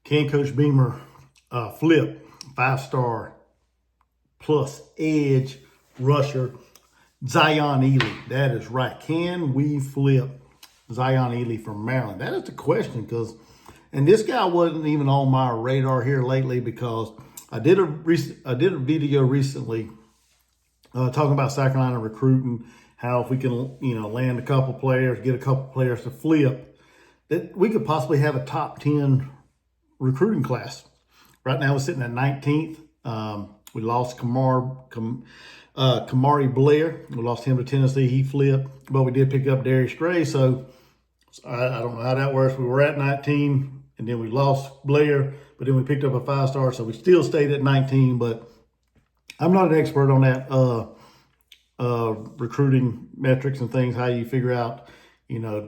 Can Coach Beamer flip 5-star plus edge rusher Zion Elee? That is right. Can we flip Zion Elee from Maryland? That is the question, and this guy wasn't even on my radar here lately because I did a video recently talking about South Carolina recruiting, how if we can land a couple players, get a couple players to flip, that we could possibly have a top 10 recruiting class. Right now we're sitting at 19th. We lost Kamari Blair. We lost him to Tennessee. He flipped, but we did pick up Darius Gray. So I don't know how that works. We were at 19, and then we lost Blair, but then we picked up a 5-star. So we still stayed at 19, but I'm not an expert on that recruiting metrics and things, how you figure out,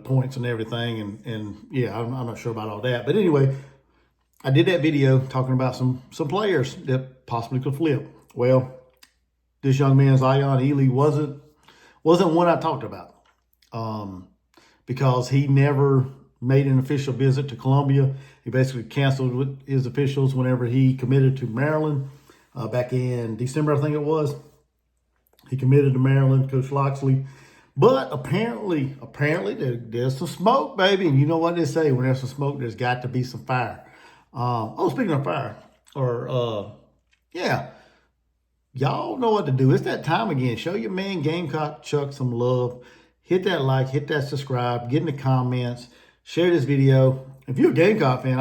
points and everything. And yeah, I'm not sure about all that. But anyway, I did that video talking about some players that possibly could flip. Well, this young man, Zion Elee, wasn't one I talked about because he never made an official visit to Columbia. He basically canceled with his officials whenever he committed to Maryland back in December, I think it was. He committed to Maryland, Coach Loxley. But apparently there's some smoke, baby. And you know what they say, when there's some smoke, there's got to be some fire. Speaking of fire, yeah, y'all know what to do. It's that time again. Show your man Gamecock Chuck some love. Hit that like, hit that subscribe, get in the comments, share this video. If you're a Gamecock fan,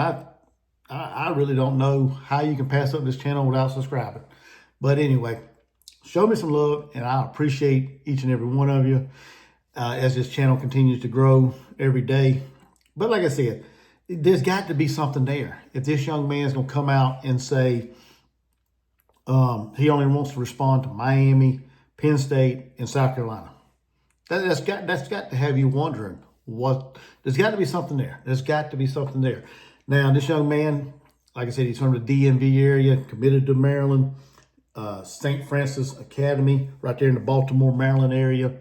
I really don't know how you can pass up this channel without subscribing. But anyway, show me some love, and I appreciate each and every one of you as this channel continues to grow every day. But like I said, there's got to be something there. If this young man's going to come out and say he only wants to respond to Miami, Penn State, and South Carolina, that's got to have you wondering there's got to be something there. There's got to be something there. Now, this young man, like I said, he's from the DMV area, committed to Maryland, St. Francis Academy, right there in the Baltimore, Maryland area.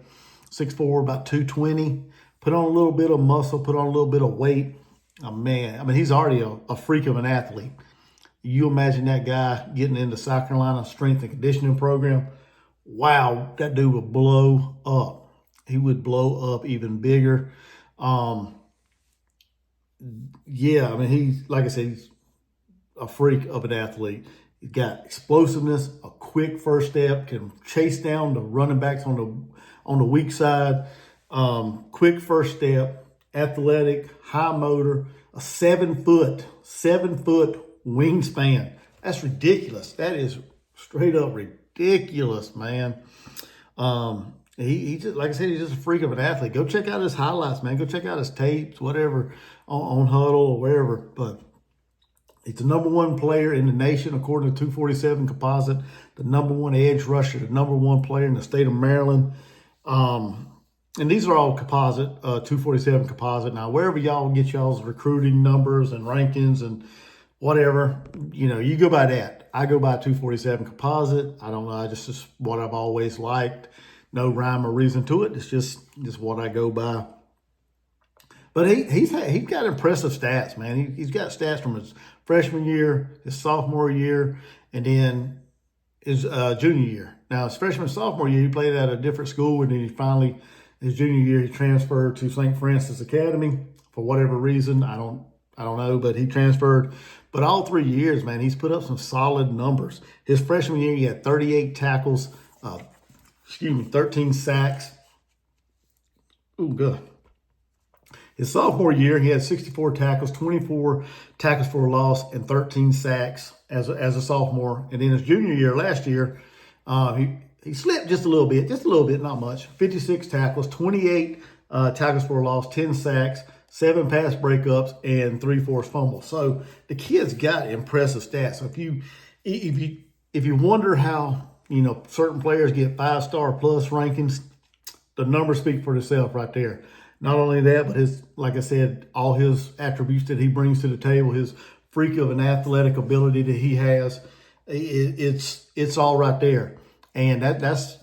6'4", about 220. Put on a little bit of muscle, put on a little bit of weight. Oh, man, I mean, he's already a freak of an athlete. You imagine that guy getting into South Carolina strength and conditioning program. Wow, that dude would blow up. He would blow up even bigger. Yeah, I mean, he's, like I said, he's a freak of an athlete. He's got explosiveness, a quick first step, can chase down the running backs on the weak side. Quick first step, athletic, high motor, a 7-foot wingspan. That's ridiculous. That is straight up ridiculous, man. He just, like I said, he's just a freak of an athlete. Go check out his highlights, man. Go check out his tapes, whatever, on Huddle or wherever. But he's the #1 player in the nation, according to 247 Composite, the #1 edge rusher, the #1 player in the state of Maryland. And these are all composite, 247 Composite. Now, wherever y'all get y'all's recruiting numbers and rankings and whatever, you go by that. I go by 247 Composite. I don't know. It's just what I've always liked. No rhyme or reason to it. It's just what I go by. But he's got impressive stats, man. He's got stats from his freshman year, his sophomore year, and then his junior year. Now, his freshman and sophomore year, he played at a different school, and then he finally, his junior year, he transferred to St. Francis Academy for whatever reason. I don't know, but he transferred. But all 3 years, man, he's put up some solid numbers. His freshman year, he had 38 tackles, 13 sacks. Oh, good. His sophomore year, he had 64 tackles, 24 tackles for a loss, and 13 sacks as a sophomore. And then his junior year, last year, he slipped just a little bit, not much. 56 tackles, 28 tackles for a loss, 10 sacks, 7 pass breakups, and 3 forced fumbles. So the kid's got impressive stats. So if you wonder how certain players get 5-star plus rankings, the numbers speak for themselves right there. Not only that, but like I said, all his attributes that he brings to the table, his freak of an athletic ability that he has, it's all right there. And that's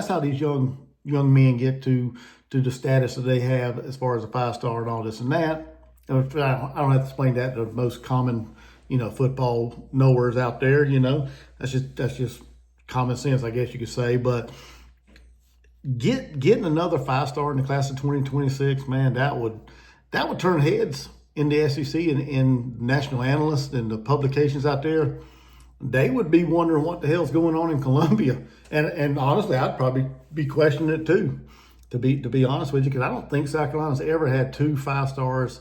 how these young men get to the status that they have as far as a 5-star and all this and that. I don't have to explain that to the most common, football knowers out there. That's just common sense, I guess you could say. But getting another 5-star in the class of 2026, man, that would turn heads in the SEC and national analysts and the publications out there. They would be wondering what the hell's going on in Columbia, and honestly, I'd probably be questioning it too. To be honest with you, because I don't think South Carolina's ever had 2 5-stars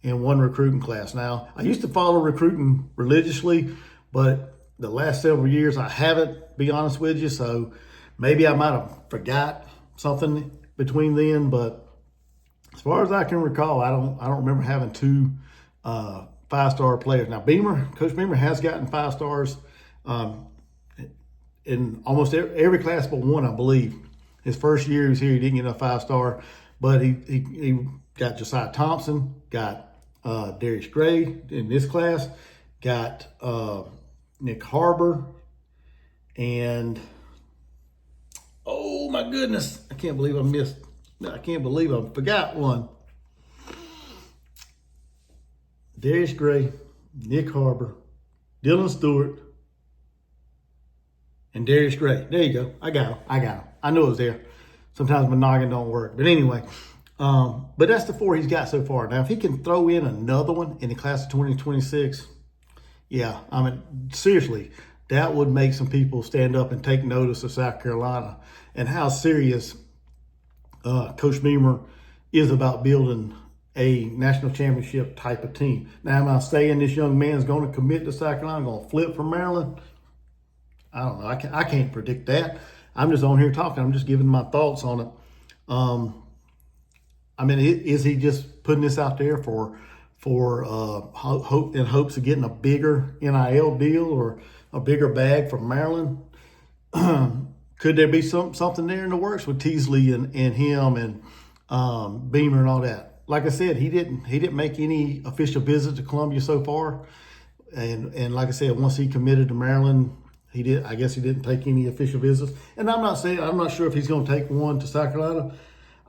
in one recruiting class. Now, I used to follow recruiting religiously, but the last several years I haven't, be honest with you. So maybe I might have forgot something between then. But as far as I can recall, I don't remember having 2 5-star players. Now, Coach Beamer has gotten 5 stars in almost every class but one, I believe. His first year he was here, he didn't get a 5-star, but he got Josiah Thompson, got Darius Gray in this class, got Nick Harbor, and oh my goodness, I can't believe I forgot one. Darius Gray, Nick Harbor, Dylan Stewart, and Darius Gray. There you go. I got him. I knew it was there. Sometimes my noggin don't work. But anyway, but that's the 4 he's got so far. Now, if he can throw in another one in the class of 2026, yeah, I mean, seriously, that would make some people stand up and take notice of South Carolina and how serious Coach Beamer is about building a national championship type of team. Now, am I saying this young man is going to commit to South Carolina, going to flip from Maryland? I don't know. I can't predict that. I'm just on here talking. I'm just giving my thoughts on it. I mean, is he just putting this out there for hope in hopes of getting a bigger NIL deal or a bigger bag from Maryland? Could there be something there in the works with Teasley and him and Beamer and all that? Like I said, he didn't make any official visit to Columbia so far, and like I said, once he committed to Maryland, I guess he didn't take any official visits. And I'm not sure if he's going to take one to South Carolina.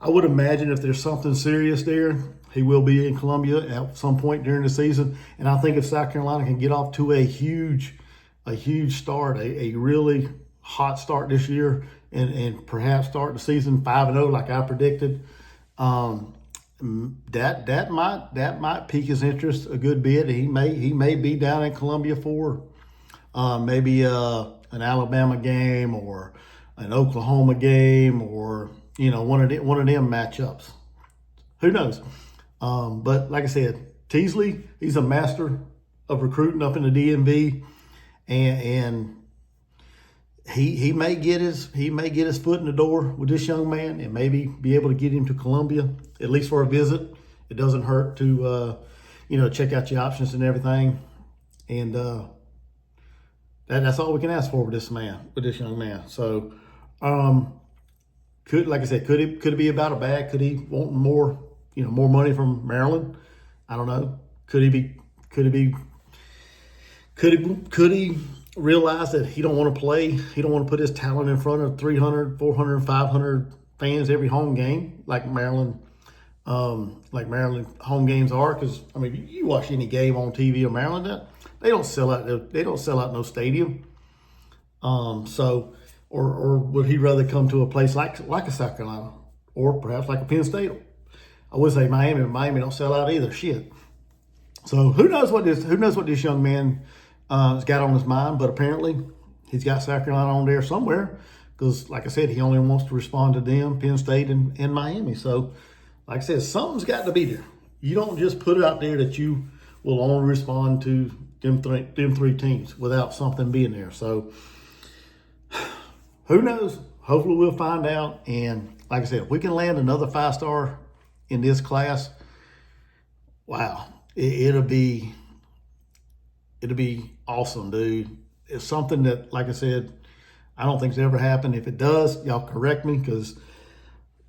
I would imagine if there's something serious there, he will be in Columbia at some point during the season. And I think if South Carolina can get off to a huge start, a really hot start this year, and perhaps start the season 5-0 like I predicted, that might pique his interest a good bit. He may be down in Columbia for maybe an Alabama game or an Oklahoma game, or one of them matchups. Who knows? But like I said, Teasley, he's a master of recruiting up in the DMV, and he may get his foot in the door with this young man, and maybe be able to get him to Columbia at least for a visit. It doesn't hurt to check out your options and everything, and that's all we can ask for with this young man. So, could it be about a bag? Could he want more money from Maryland? I don't know. Could he realize that he don't want to play? He don't want to put his talent in front of 300, 400, 500 fans every home game like Maryland home games are. Because I mean, you watch any game on TV of Maryland, they don't sell out. They don't sell out no stadium. Or would he rather come to a place like a South Carolina, or perhaps like a Penn State? I would say Miami, but Miami don't sell out either. Shit. So who knows what this young man has got on his mind? But apparently he's got South Carolina on there somewhere, because like I said, he only wants to respond to them, Penn State and Miami. So like I said, something's got to be there. You don't just put it out there that you will only respond to them three teams without something being there. So who knows? Hopefully we'll find out. And like I said, if we can land another 5-star in this class, wow, it'll be awesome, dude. It's something that, like I said, I don't think's ever happened. If it does, y'all correct me, because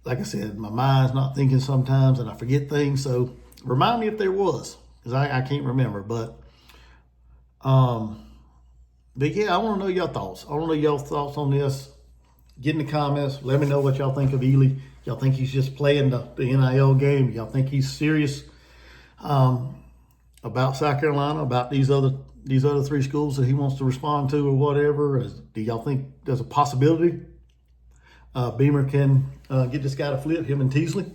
like I said, my mind's not thinking sometimes and I forget things. So remind me if there was, because I can't remember. But yeah, I want to know your thoughts. I want to know your thoughts on this. Get in the comments. Let me know what y'all think of Eley. Y'all think he's just playing the NIL game? Y'all think he's serious about South Carolina, about these other 3 schools that he wants to respond to or whatever. Do y'all think there's a possibility Beamer can get this guy to flip, him and Teasley?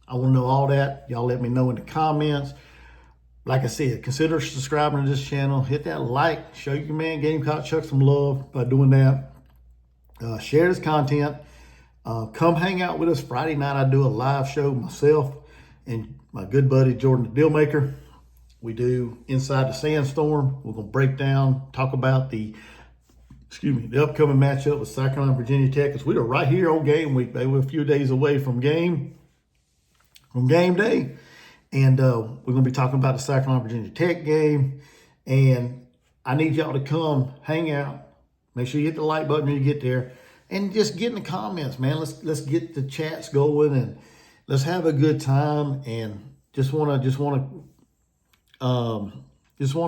I want to know all that. Y'all let me know in the comments. Like I said, consider subscribing to this channel. Hit that like. Show your man Gamecock Chuck some love by doing that. Share this content. Come hang out with us Friday night. I do a live show myself and my good buddy Jordan the Dealmaker. We do Inside the Sandstorm. We're going to break down, talk about the upcoming matchup with South Carolina, Virginia Tech. Because we are right here on game week, baby. We're a few days away from game day. And we're going to be talking about the South Carolina, Virginia Tech game. And I need y'all to come hang out. Make sure you hit the like button when you get there. And just get in the comments, man. Let's get the chats going and let's have a good time. And just want to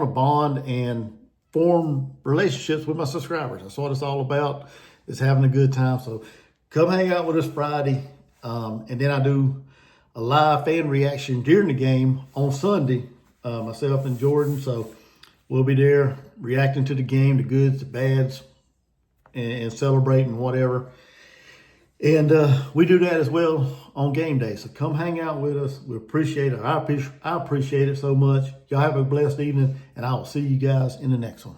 bond and form relationships with my subscribers. That's what it's all about, is having a good time. So come hang out with us Friday. And then I do a live fan reaction during the game on Sunday, myself and Jordan. So we'll be there reacting to the game, the goods, the bads, and celebrating whatever. And we do that as well on game day. So come hang out with us. We appreciate it. I appreciate it so much. Y'all have a blessed evening, and I will see you guys in the next one.